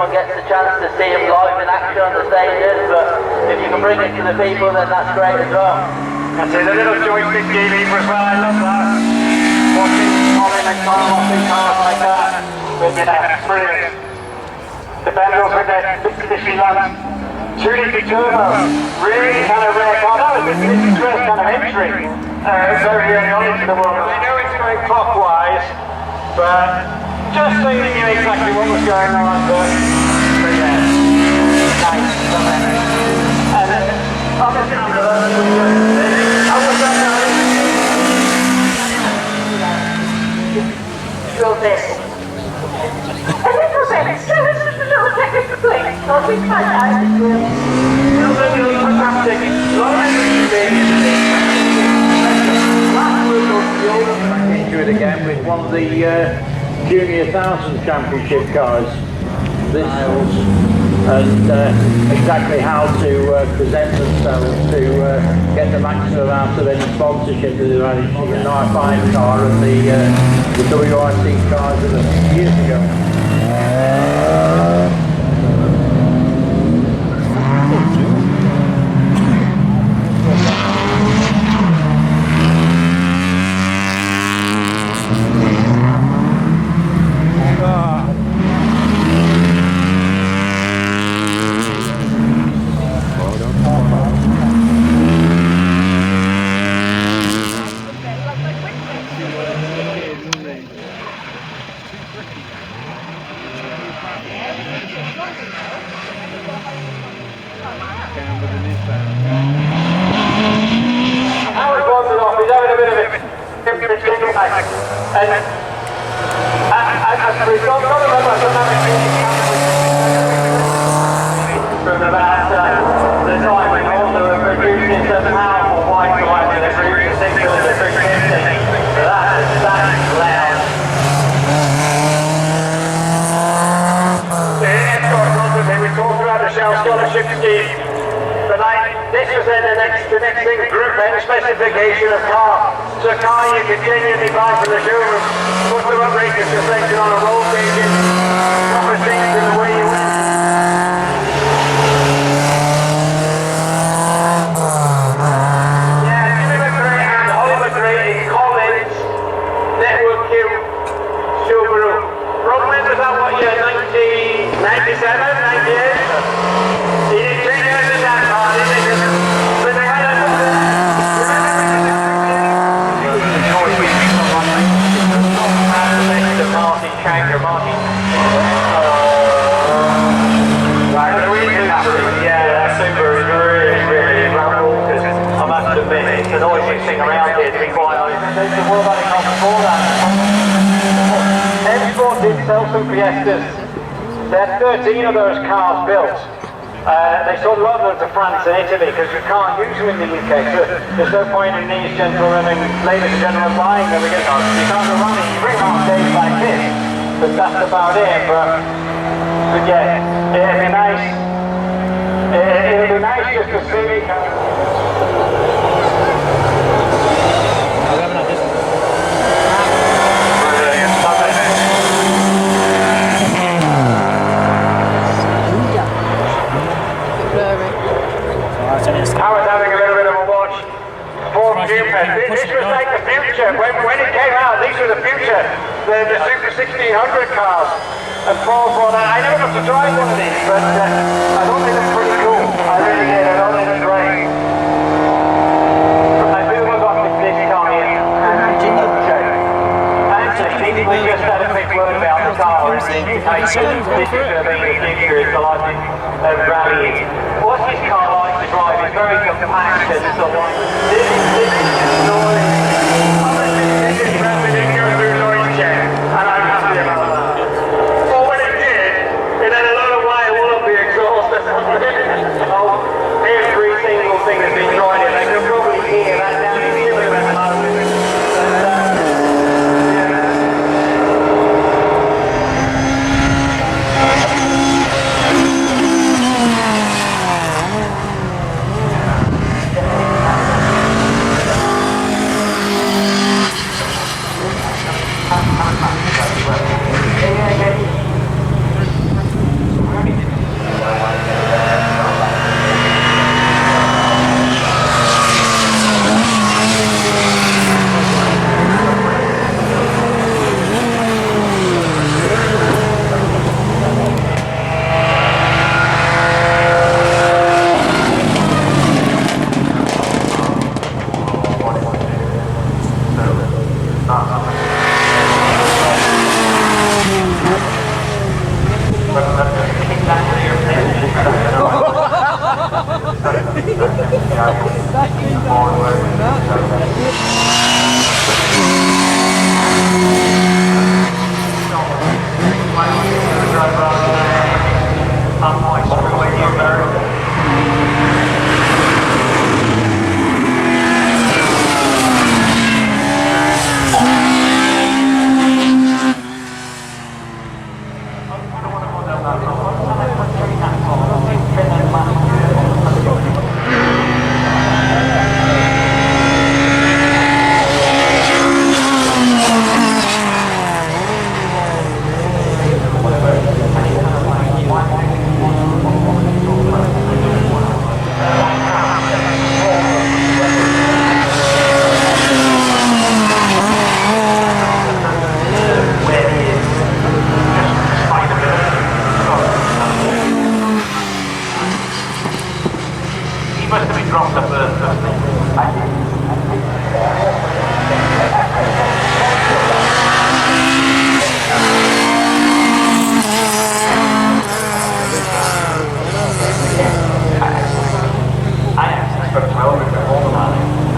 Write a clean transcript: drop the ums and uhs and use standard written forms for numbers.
everyone gets a chance to see them live in action on the stages, but if you can bring it to the people, then that's great as well. That's it, a little joystick game as well, I love that. Watching Colin and Carl watching cars like that, but yeah, brilliant. The Bengals with their 650 lamps, 2-litre turbo, really kind of rare car. That was this first kind of entry, very early on into the world. I know it's going clockwise, but just so you knew exactly what was going on, but yeah, nice. And obviously, I was Drill this. A little bit, so it's just a little technical thing. Not big fun, I drill. fantastic. Into it again with one of the Junior 1000 Championship cars. This and exactly how to present themselves to get the maximum out of any sponsorship that they've had. The 95 car and the WRC cars of a years ago. Specification of car. It's a car you can genuinely buy from the showroom. Put the outrageous suspension on a roll cage, proper seats in the way you want. Yeah, Jimmy McRae and Oliver McRae in Collins, Network Q, Subaru. Brooklyn was that what year? 1997, 98? He didn't take it as that car, did he? But they had a it's the noisiest thing around here, to be quite honest. The World Rally Cup before that. M-Sport did sell some Fiestas. They had 13 of those cars built. They sold a lot of them to France and Italy because you can't use them in the UK. So there's no point in these gentlemen and ladies and gentlemen buying them because you can't go running. You bring them on days like this, but that's about it. But yeah, it'd be nice. It'd be nice just to see. I was having a little bit of a watch. This was like the future. When it came out, these were the future. The Super 1600 cars. And Paul brought out. I never got to drive one of these, but I thought they looked pretty cool. I really did. I thought they looked great. I feel we got this car here. Actually, we just had a quick word about the car. This is going to be the future. It's the logic of rallying. What's this car like to drive? It's very compact and so on. This is noise. This is rapid and goes through noise check. And I'm happy about that. Well, when it did, it had a lot of wire all up the exhaust or something. Oh, every single thing that's been tried in. I can probably hear that down in the at the moment. as well with the whole man.